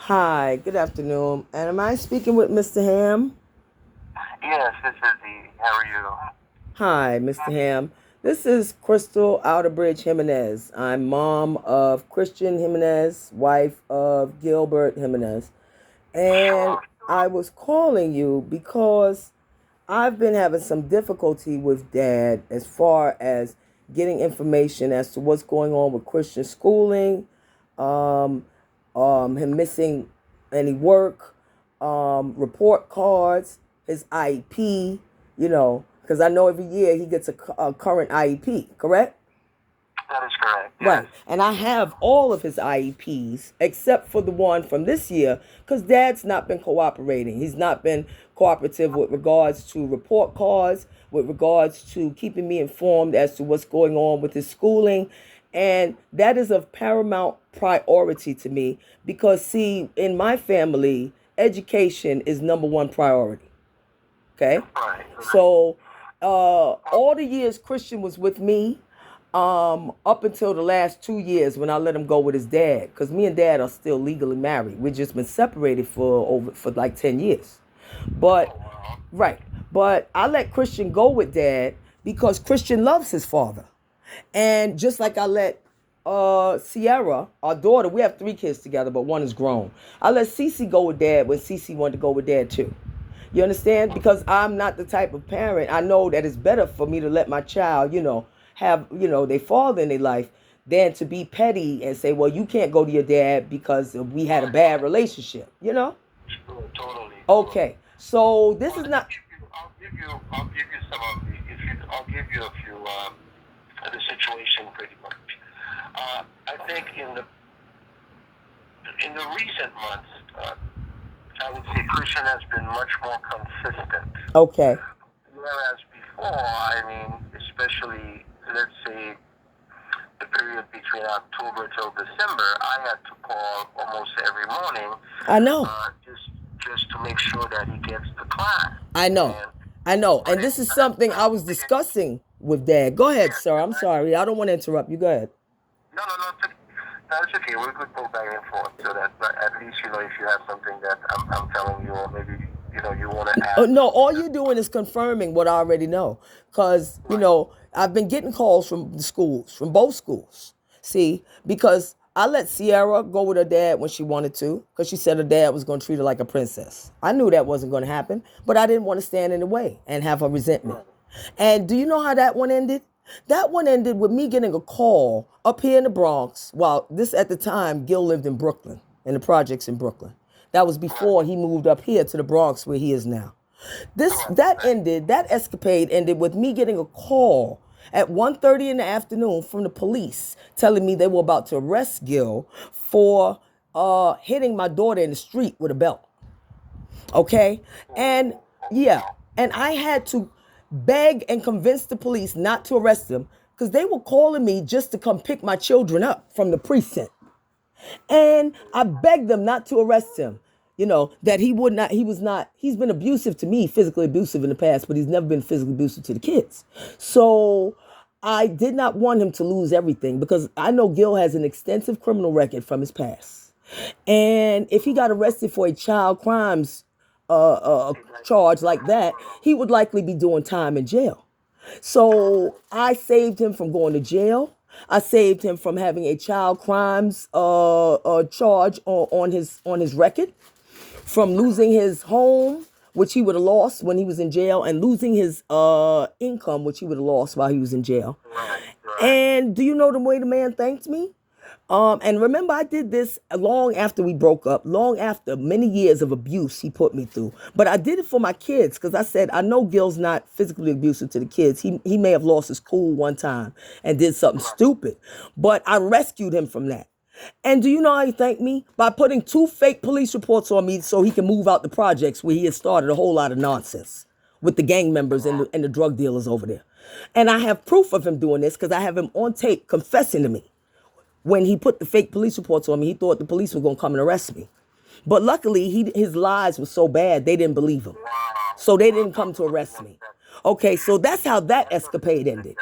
Hi, good afternoon. And am I speaking with Mr. Ham? Yes, this is the. How are you? Hi, Mr. Ham. This is Crystal Outerbridge Jimenez. I'm mom of Christian Jimenez, wife of Gilbert Jimenez. And Sure. I was calling you because I've been having some difficulty with dad as far as getting information as to what's going on with Christian schooling, um, him missing any work, report cards, his IEP, because I know every year he gets a current IEP, correct? That is correct. Yes. Right. And I have all of his IEPs except for the one from this year because dad's not been cooperating. He's not been cooperative with regards to report cards, with regards to keeping me informed as to what's going on with his schooling. And that is of paramount priority to me because, see, in my family, education is number one priority. Okay? Right. So, all the years Christian was with me, up until the last 2 years when I let him go with his dad, because me and dad are still legally married. We've just been separated for like 10 years. Oh But wow. right, but I let Christian go with dad because Christian loves his father, and just like I let Sierra, our daughter, we have 3 kids together, but one is grown. I let Cece go with dad when Cece wanted to go with dad too. You understand? Because I'm not the type of parent. I know that it's better for me to let my child, have, their father in their life than to be petty and say, well, you can't go to your dad because we had a Right. bad relationship, you know? Sure. Totally. Totally. Okay. So this Well, is let me not, give you. I'll give you some of the. If you, I'll give you a few of the situation pretty much. I think in the recent months, I would say Christian has been much more consistent. okay. Whereas before, I mean, especially let's say the period between October till December, I had to call almost every morning, I know. just to make sure that he gets to class. I know. And I know. but And this is something I was discussing with dad. Go ahead, yes, sir. and I'm sorry. I don't want to interrupt you. Go ahead. no, no, no, that's okay. We could go back and forth so that, but at least if you have something that I'm telling you, or maybe you want to add No, something all that. you're doing is confirming what I already know. Because, Right. I've been getting calls from the schools, from both schools. See, because I let Sierra go with her dad when she wanted to, because she said her dad was going to treat her like a princess. I knew that wasn't going to happen, but I didn't want to stand in the way and have her resent me. Right. And do you know how that one ended? That one ended with me getting a call up here in the Bronx. Well, this at the time, Gil lived in Brooklyn, in the projects in Brooklyn. That was Right. before he moved up here to the Bronx where he is now. Right. Right. That escapade ended with me getting a call at 1:30 in the afternoon from the police telling me they were about to arrest Gil for hitting my daughter in the street with a belt. Okay? And Oh, oh, yeah, wow. and I had to beg and convince the police not to arrest him because they were calling me just to come pick my children up from the precinct. And I begged them not to arrest him. That he's been abusive to me, physically abusive in the past, but he's never been physically abusive to the kids. So I did not want him to lose everything because I know Gil has an extensive criminal record from his past. And if he got arrested for a child crimes charge like that, he would likely be doing time in jail. So I saved him from going to jail. I saved him from having a child crimes charge on his record, from losing his home, which he would have lost when he was in jail, and losing his income, which he would have lost while he was in jail. Right. Right. And do you know the way the man thanked me? And remember, I did this long after we broke up, long after many years of abuse he put me through. But I did it for my kids because I said, I know Gil's not physically abusive to the kids. He may have lost his cool one time and did something Right. stupid, but I rescued him from that. And do you know how he thanked me? By putting 2 fake police reports on me so he can move out the projects where he had started a whole lot of nonsense with the gang members and the drug dealers over there. And I have proof of him doing this because I have him on tape confessing to me. When he put the fake police reports on me, he thought the police were going to come and arrest me. But luckily, his lies were so bad, they didn't believe him. Wow. So they Wow. didn't come to arrest me. Okay, so that's how that That's escapade unfortunate. ended.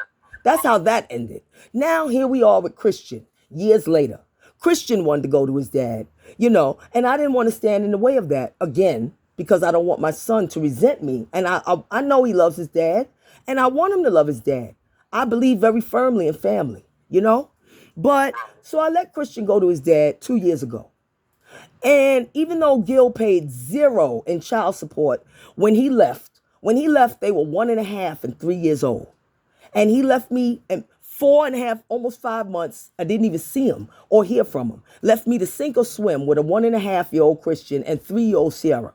That's how that ended. Now, here we are with Christian, years later. Christian wanted to go to his dad. And I didn't want to stand in the way of that again because I don't want my son to resent me. And I know he loves his dad, and I want him to love his dad. I believe very firmly in family. But so I let Christian go to his dad 2 years ago. And even though Gil paid zero in child support when he left, they were 1.5 and 3 years old. And he left me in 4.5, almost 5 months. I didn't even see him or hear from him. Left me to sink or swim with a 1.5-year-old Christian and 3-year-old Sierra.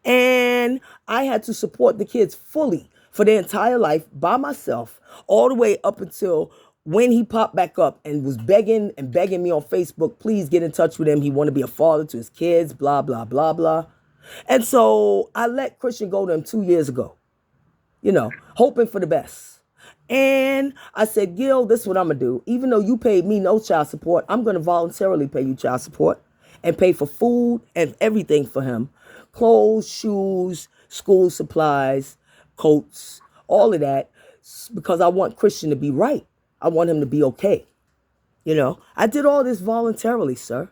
And I had to support the kids fully for their entire life by myself, all the way up until when he popped back up and was begging me on Facebook, please get in touch with him. He want to be a father to his kids, blah, blah, blah, blah. And so I let Christian go to him 2 years ago, hoping for the best. And I said, Gil, this is what I'm going to do. Even though you paid me no child support, I'm going to voluntarily pay you child support and pay for food and everything for him. Clothes, shoes, school supplies, coats, all of that, because I want Christian to be right. I want him to be okay. I did all this voluntarily, sir.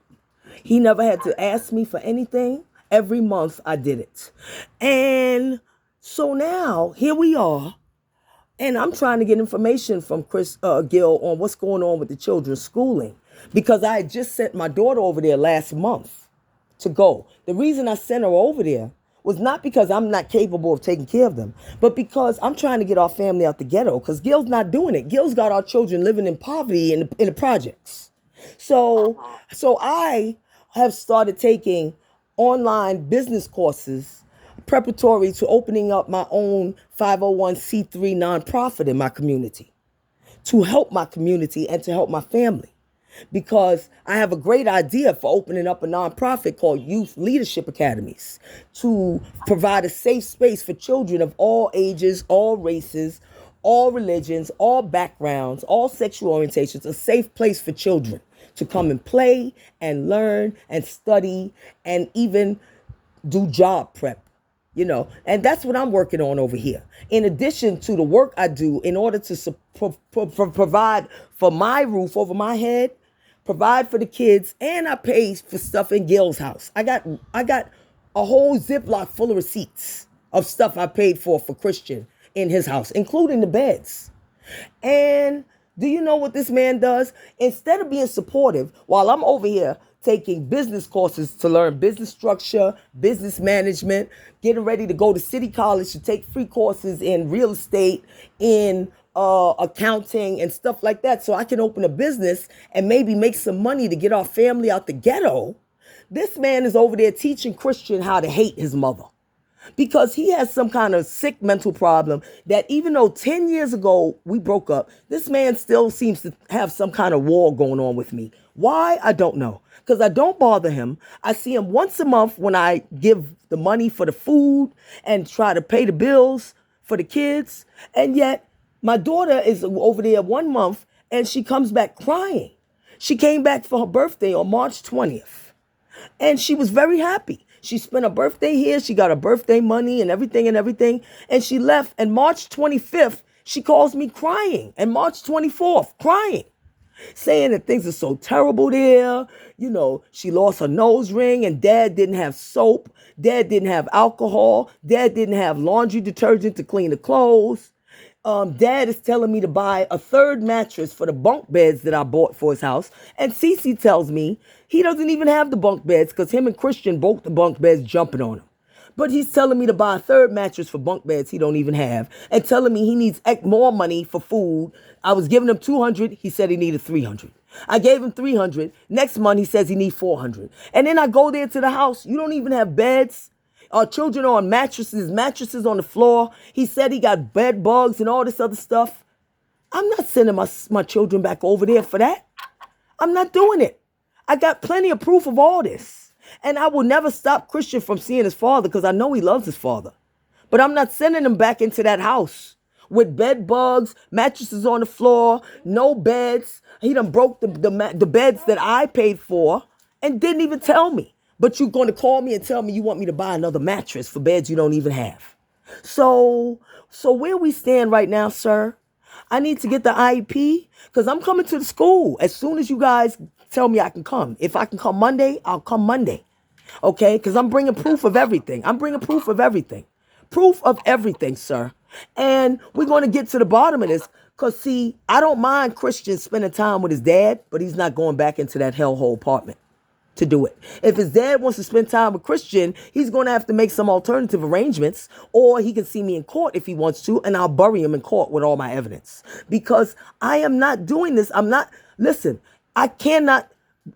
He never had to ask me for anything. Every month I did it. And so now here we are. And I'm trying to get information from Gil on what's going on with the children's schooling, because I had just sent my daughter over there last month to go. The reason I sent her over there was not because I'm not capable of taking care of them, but because I'm trying to get our family out the ghetto, because Gil's not doing it. Gil's got our children living in poverty in the projects. So I have started taking online business courses preparatory to opening up my own 501c3 nonprofit in my community to help my community and to help my family. Because I have a great idea for opening up a nonprofit called Youth Leadership Academies to provide a safe space for children of all ages, all races, all religions, all backgrounds, all sexual orientations, a safe place for children to come and play and learn and study and even do job prep. And that's what I'm working on over here. In addition to the work I do in order to provide for my roof over my head, provide for the kids, and I pay for stuff in Gil's house. I got a whole Ziploc full of receipts of stuff I paid for Christian in his house, including the beds. And do you know what this man does? Instead of being supportive, while I'm over here taking business courses to learn business structure, business management, getting ready to go to City College to take free courses in real estate, in accounting and stuff like that, so I can open a business and maybe make some money to get our family out the ghetto. This man is over there teaching Christian how to hate his mother, because he has some kind of sick mental problem that even though 10 years ago we broke up, this man still seems to have some kind of war going on with me. Why? I don't know. Because I don't bother him. I see him once a month when I give the money for the food and try to pay the bills for the kids. And yet my daughter is over there 1 month and she comes back crying. She came back for her birthday on March 20th. And she was very happy. She spent her birthday here. She got her birthday money and everything. And she left. And March 25th, she calls me crying. And March 24th, crying, saying that things are so terrible there. She lost her nose ring and dad didn't have soap. Dad didn't have alcohol. Dad didn't have laundry detergent to clean the clothes. Dad is telling me to buy a third mattress for the bunk beds that I bought for his house. And Cece tells me he doesn't even have the bunk beds because him and Christian broke the bunk beds jumping on him. But he's telling me to buy a third mattress for bunk beds he don't even have, and telling me he needs more money for food. I was giving him $200. He said he needed $300. I gave him $300. Next month he says he needs $400. And then I go there to the house. You don't even have beds. Our children are on mattresses on the floor. He said he got bed bugs and all this other stuff. I'm not sending my children back over there for that. I'm not doing it. I got plenty of proof of all this. And I will never stop Christian from seeing his father because I know he loves his father. But I'm not sending him back into that house with bed bugs, mattresses on the floor, no beds. He done broke the beds that I paid for and didn't even tell me. But you're going to call me and tell me you want me to buy another mattress for beds you don't even have. So where we stand right now, sir, I need to get the IEP because I'm coming to the school as soon as you guys tell me I can come. If I can come Monday, I'll come Monday. Okay? Because I'm bringing proof of everything. I'm bringing proof of everything. Proof of everything, sir. And we're going to get to the bottom of this because, see, I don't mind Christian spending time with his dad, but he's not going back into that hellhole apartment to do it. If his dad wants to spend time with Christian, he's going to have to make some alternative arrangements, or he can see me in court if he wants to, and I'll bury him in court with all my evidence. Because I am not doing this. Listen, I cannot,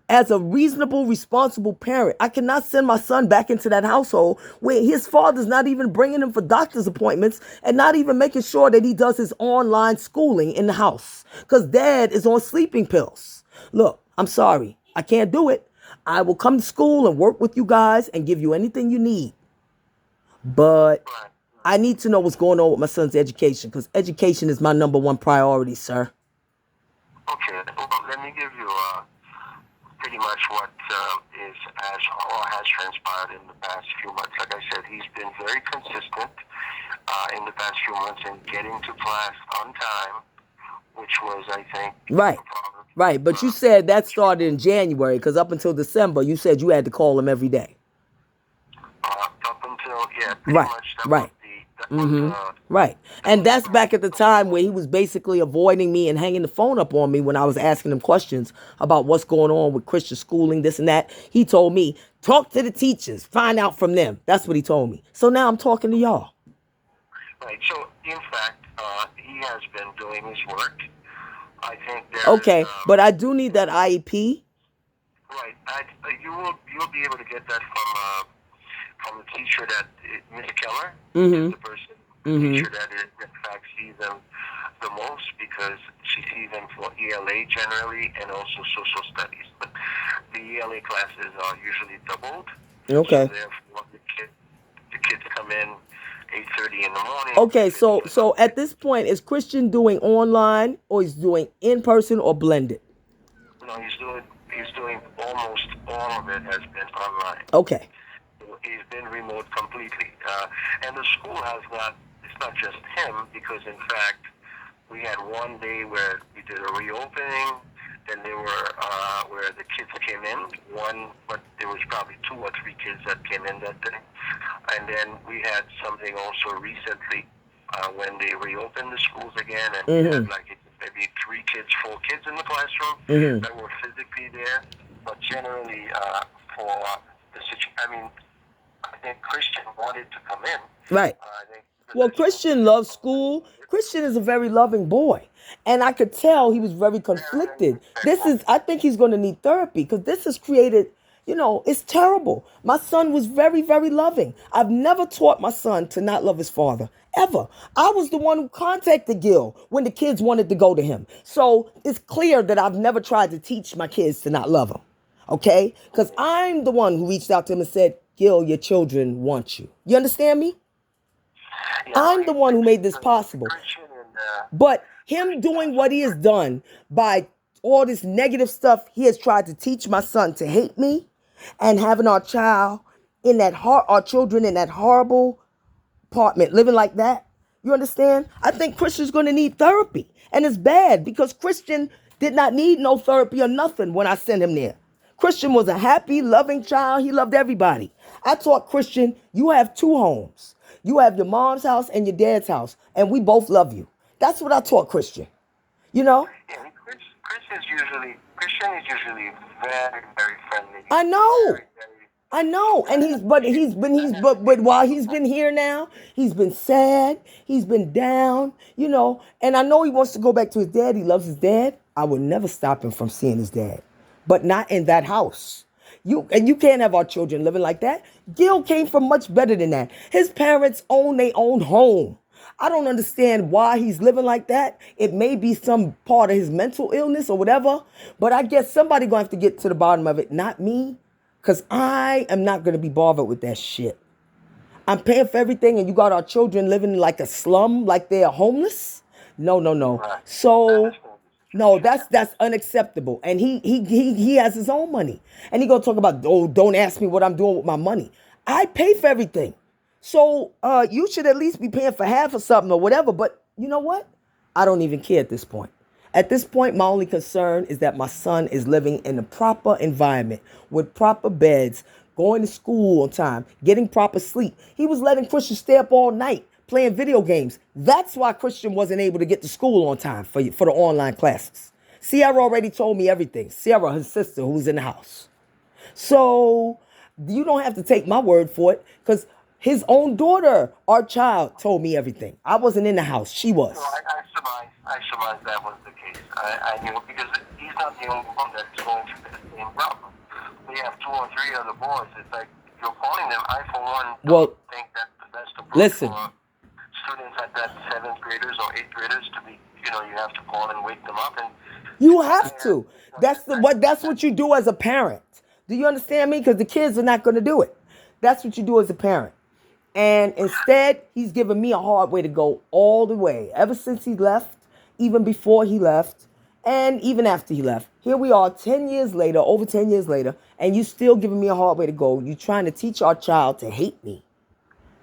as a reasonable, responsible parent, I cannot send my son back into that household where his father's not even bringing him for doctor's appointments and not even making sure that he does his online schooling in the house because dad is on sleeping pills. Look, I'm sorry. I can't do it. I will come to school and work with you guys and give you anything you need. But I need to know what's going on with my son's education because education is my number one priority, sir. Okay, well, let me give you pretty much what has transpired in the past few months. Like I said, he's been very consistent in the past few months in getting to class on time, which was, I think, right. Right, but you said that started in January because up until December, you said you had to call him every day. Up until, pretty much. Right. Right. And that's back at the time where he was basically avoiding me and hanging the phone up on me when I was asking him questions about what's going on with Christian schooling, this and that. He told me, talk to the teachers, find out from them. That's what he told me. So now I'm talking to y'all. Right. So, in fact, he has been doing his work. I think okay, but I do need that IEP. Right. You'll be able to get that from the teacher that Miss Keller is the person teacher that in fact sees them the most because she sees them for ELA generally and also social studies. But the ELA classes are usually doubled. Okay. So therefore the kids come in 8:30 in the morning. Okay, so at this point, is Christian doing online or he's doing in person or blended? No, he's doing almost all of it has been online. Okay. He's been remote completely, and the school has not. It's not just him because in fact we had one day where we did a reopening. Then there were where the kids came in. But there was probably 2 or 3 kids that came in that day. And then we had something also recently when they reopened the schools again, and we had like maybe 3 kids, 4 kids in the classroom that were physically there. But generally, for the situation, I think Christian wanted to come in. Right. Well, Christian loves school. Christian is a very loving boy. And I could tell he was very conflicted. I think he's going to need therapy because this has created, it's terrible. My son was very, very loving. I've never taught my son to not love his father, ever. I was the one who contacted Gil when the kids wanted to go to him. So it's clear that I've never tried to teach my kids to not love him. Okay? Because I'm the one who reached out to him and said, Gil, your children want you. You understand me? I'm the one who made this possible. But him doing what he has done by all this negative stuff, he has tried to teach my son to hate me and having our children in that horrible apartment living like that. You understand? I think Christian's going to need therapy. And it's bad because Christian did not need no therapy or nothing when I sent him there. Christian was a happy, loving child. He loved everybody. I taught Christian, you have 2 homes. You have your mom's house and your dad's house, and we both love you. That's what I taught Christian. Yeah, Christian is usually very, very friendly. I know. I know. And but while he's been here now, he's been sad. He's been down, and I know he wants to go back to his dad. He loves his dad. I would never stop him from seeing his dad, but not in that house. You can't have our children living like that. Gil came from much better than that. His parents own their own home. I don't understand why he's living like that. It may be some part of his mental illness or whatever, but I guess somebody gonna have to get to the bottom of it, not me, because I am not gonna be bothered with that shit. I'm paying for everything, and you got our children living like a slum, like they're homeless? No. So. No, that's unacceptable. And he has his own money. And he gonna talk about, don't ask me what I'm doing with my money. I pay for everything. So you should at least be paying for half or something or whatever. But you know what? I don't even care at this point. At this point, my only concern is that my son is living in a proper environment with proper beds, going to school on time, getting proper sleep. He was letting Christian stay up all night playing video games. That's why Christian wasn't able to get to school on time for the online classes. Sierra already told me everything. Sierra, his sister, who's in the house. So you don't have to take my word for it, because his own daughter, our child, told me everything. I wasn't in the house. She was. So I surmised that was the case. I knew, because he's not the only one that's going through the same problem. We have 2 or 3 other boys. It's like you're calling them. I, for one, don't think that's the best approach listen. for students at that 7th graders or 8th graders to be. You have to call and wake them up, and you have to. That's what you do as a parent. Do you understand me? Because the kids are not going to do it. That's what you do as a parent. And instead, he's given me a hard way to go all the way. Ever since he left, even before he left, and even after he left. Here we are 10 years later, over 10 years later, and you still giving me a hard way to go. You're trying to teach our child to hate me.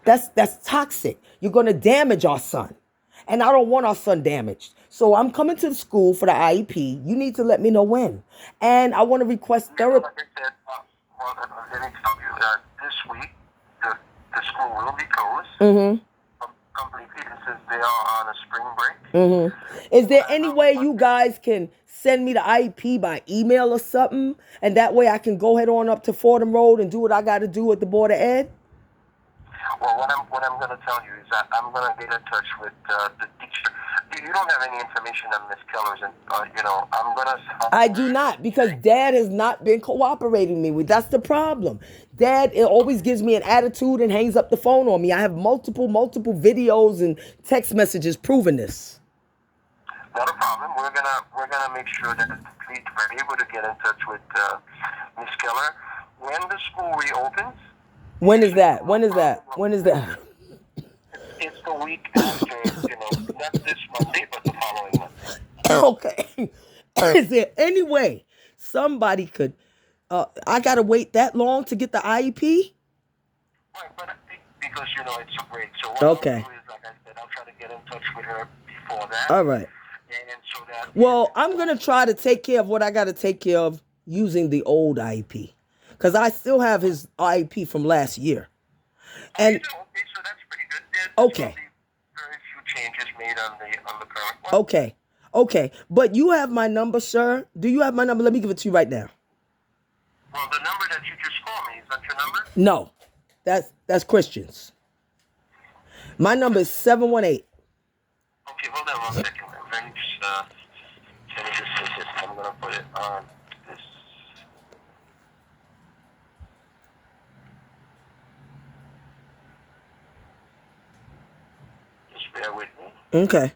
That's toxic. You're going to damage our son. And I don't want our son damaged. So I'm coming to the school for the IEP. You need to let me know when. And I want to request therapy. Like I said, let me tell you that this week, the school will be closed completely, since they are on a spring break. Is there any way you guys can send me the IEP by email or something? And that way I can go head on up to Fordham Road and do what I got to do at the Board of Ed? Well, what I'm going to tell you is that I'm going to get in touch with the teacher. You don't have any information on Miss Keller's, and I'm going to. I do not, because Dad has not been cooperating me with. That's the problem. Dad always gives me an attitude and hangs up the phone on me. I have multiple videos and text messages proving this. Not a problem. We're gonna make sure that we're able to get in touch with Miss Keller when the school reopens. When is that? When is that? When is that? It's the week after, not this Monday, but the following Monday. Okay. Is there any way somebody could, I got to wait that long to get the IEP? Right, but I think because, it's a break. So what I'll do is, like I said, I'll try to get in touch with her before that. All right. And so that... Well, I'm going to try to take care of what I got to take care of using the old IEP. Because I still have his IEP from last year. And okay, so that's pretty good. There's okay. Very few changes made on the current one. Okay. But you have my number, sir. Do you have my number? Let me give it to you right now. Well, the number that you just called me, is that your number? No. That's Christian's. My number is 718. Okay, hold on 1 second. Let me just say this. I'm going to put it on this. Just bear with me. Okay.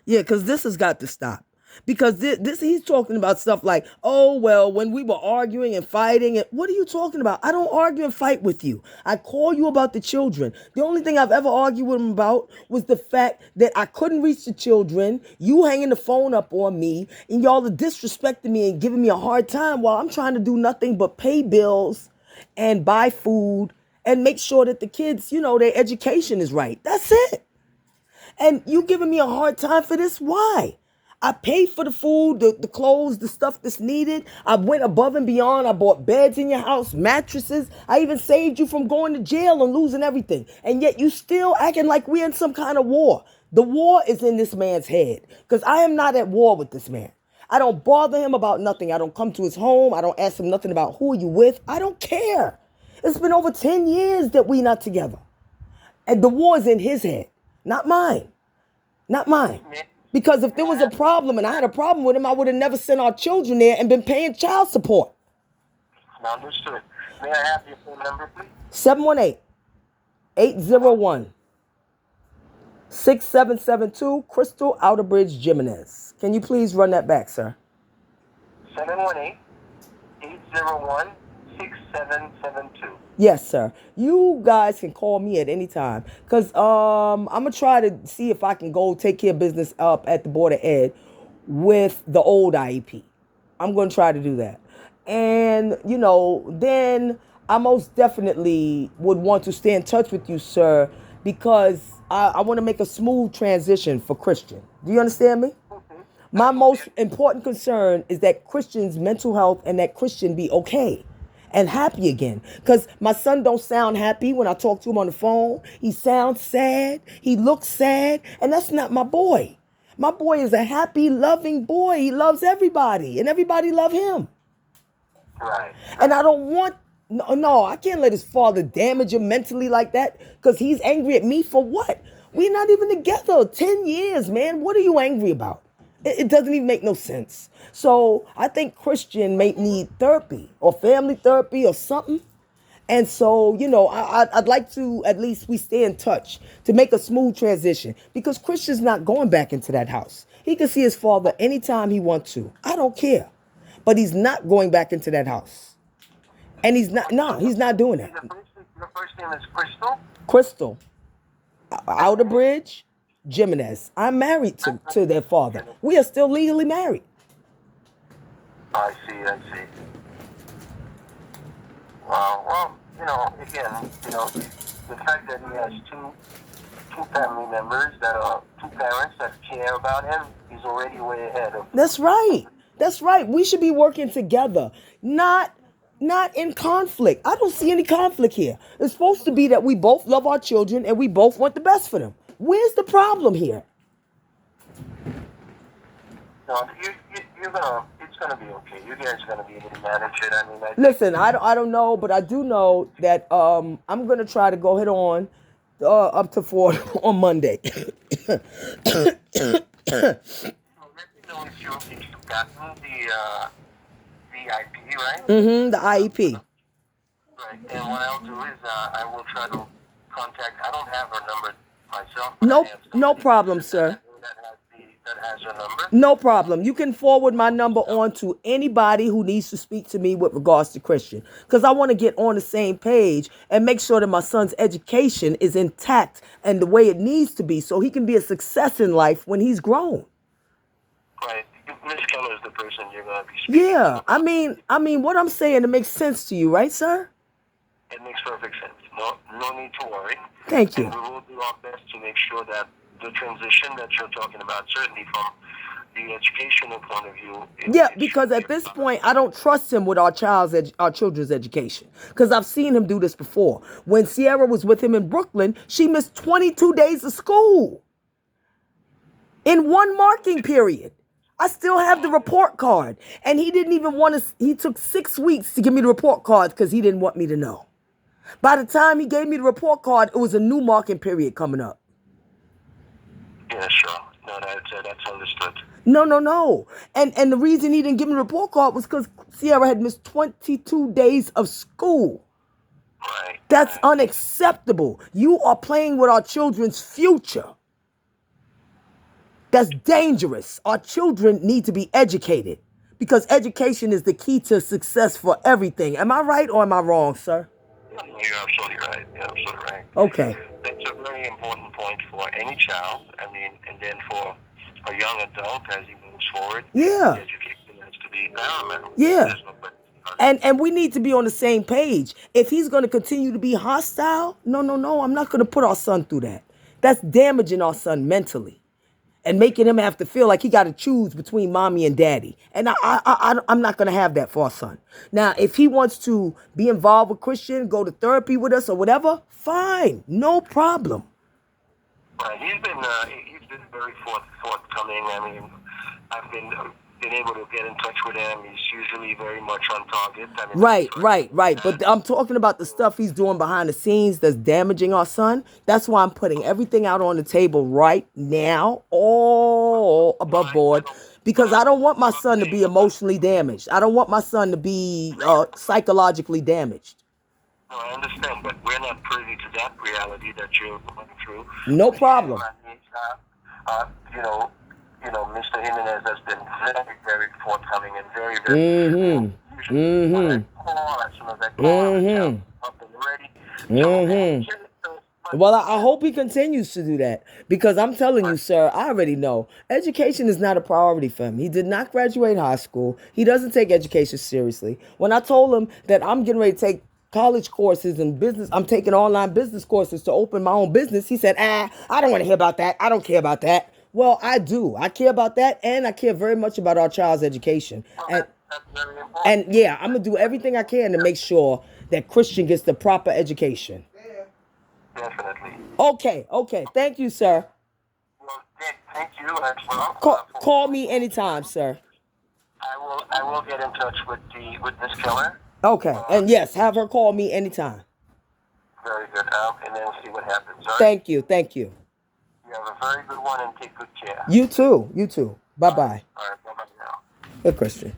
Yeah, because this has got to stop. Because this he's talking about stuff like, oh, well, when we were arguing and fighting, and what are you talking about? I don't argue and fight with you. I call you about the children. The only thing I've ever argued with him about was the fact that I couldn't reach the children, you hanging the phone up on me, and y'all are disrespecting me and giving me a hard time while I'm trying to do nothing but pay bills and buy food and make sure that the kids, their education is right. That's it. And you giving me a hard time for this? Why? I paid for the food, the clothes, the stuff that's needed. I went above and beyond. I bought beds in your house, mattresses. I even saved you from going to jail and losing everything. And yet you still acting like we're in some kind of war. The war is in this man's head, because I am not at war with this man. I don't bother him about nothing. I don't come to his home. I don't ask him nothing about who are you with. I don't care. It's been over 10 years that we not together. And the war is in his head, not mine. Not mine. Because if there was a problem and I had a problem with him, I would have never sent our children there and been paying child support. Understood. May I have your phone number, please? 718-801-6772, Crystal Outerbridge Jimenez. Can you please run that back, sir? 718-801-6772. Yes, sir. You guys can call me at any time, because I'm going to try to see if I can go take care of business up at the Board of Ed with the old IEP. I'm going to try to do that. And, then I most definitely would want to stay in touch with you, sir, because I want to make a smooth transition for Christian. Do you understand me? Okay. My most important concern is that Christian's mental health and that Christian be okay and happy again. Because my son don't sound happy when I talk to him on the phone. He sounds sad. He looks sad. And that's not my boy. My boy is a happy, loving boy. He loves everybody and everybody love him. Right. And I don't want, no, I can't let his father damage him mentally like that because he's angry at me for what? We're not even together 10 years, man. What are you angry about? It doesn't even make no sense. So I think Christian may need therapy or family therapy or something. And so, I'd like to at least we stay in touch to make a smooth transition because Christian's not going back into that house. He can see his father anytime he wants to. I don't care. But he's not going back into that house. And he's not doing that. Your first name is Crystal? Crystal, Outer Bridge, Jimenez. I'm married to their father. We are still legally married. I see. Well, again, the fact that he has two family members that are two parents that care about him, he's already way ahead of. That's right. We should be working together, not in conflict. I don't see any conflict here. It's supposed to be that we both love our children and we both want the best for them. Where's the problem here? No, it's gonna be okay. You guys are gonna be able to manage it. I mean, Listen, I don't know, but I do know that I'm gonna try to go head on up to 4 on Monday. Let me know if you've gotten the VIP, right? The IEP. Right. And what I'll do is I will try to contact. I don't have her number myself. Nope, no problem, sir. That has her number. No problem. You can forward my number on to anybody who needs to speak to me with regards to Christian. Because I want to get on the same page and make sure that my son's education is intact and the way it needs to be so he can be a success in life when he's grown. Right. Miss Keller is the person you're going to be speaking to. Yeah. I mean, what I'm saying, it makes sense to you, right, sir? It makes perfect sense. No need to worry. Thank you. And we will do our best to make sure that the transition that you're talking about, certainly from the educational point of view. Yeah, because at this point, I don't trust him with our children's education. Because I've seen him do this before. When Sierra was with him in Brooklyn, she missed 22 days of school in one marking period. I still have the report card. And he didn't even he took 6 weeks to give me the report card because he didn't want me to know. By the time he gave me the report card, it was a new marking period coming up. Yeah, sure. No, that's understood. No. And the reason he didn't give me the report card was because Sierra had missed 22 days of school. Right. That's unacceptable. You are playing with our children's future. That's dangerous. Our children need to be educated because education is the key to success for everything. Am I right or am I wrong, sir? You're absolutely right. Okay. That's a very important point for any child. I mean, and then for a young adult as he moves forward. Yeah. Education has to be paramount. Yeah. And we need to be on the same page. If he's going to continue to be hostile, no, I'm not going to put our son through that. That's damaging our son mentally and making him have to feel like he got to choose between mommy and daddy. And I'm not going to have that for our son. Now, if he wants to be involved with Christian, go to therapy with us or whatever, fine, no problem. He's been very forthcoming. I mean, I've been able to get in touch with him. He's usually very much on target. I mean, Right. But I'm talking about the stuff he's doing behind the scenes that's damaging our son. That's why I'm putting everything out on the table right now, all above board, because I don't want my son to be emotionally damaged. I don't want my son to be psychologically damaged. No, I understand, but we're not privy to that reality that you're going through. No problem. Mr. Jimenez has been very, very forthcoming and very, very. As soon as I call, up and ready. Well, I hope he continues to do that because I'm telling you, sir, I already know education is not a priority for him. He did not graduate high school. He doesn't take education seriously. When I told him that I'm getting ready to take college courses and business. I'm taking online business courses to open my own business. He said, I don't want to hear about that. I don't care about that. Well, I do. I care about that, and I care very much about our child's education. Well, And that's very important. and yeah, I'm gonna do everything I can to make sure that Christian gets the proper education. Definitely. Okay. Thank you, sir. Well, Dick, thank you as well. Call me anytime, sir. I will get in touch with Miss Keller. Okay. And yes, have her call me anytime. Very good. And then we'll see what happens. All right? Thank you. You have a very good one and take good care. You too. Bye bye. All right. Bye-bye now. Hey, Christian.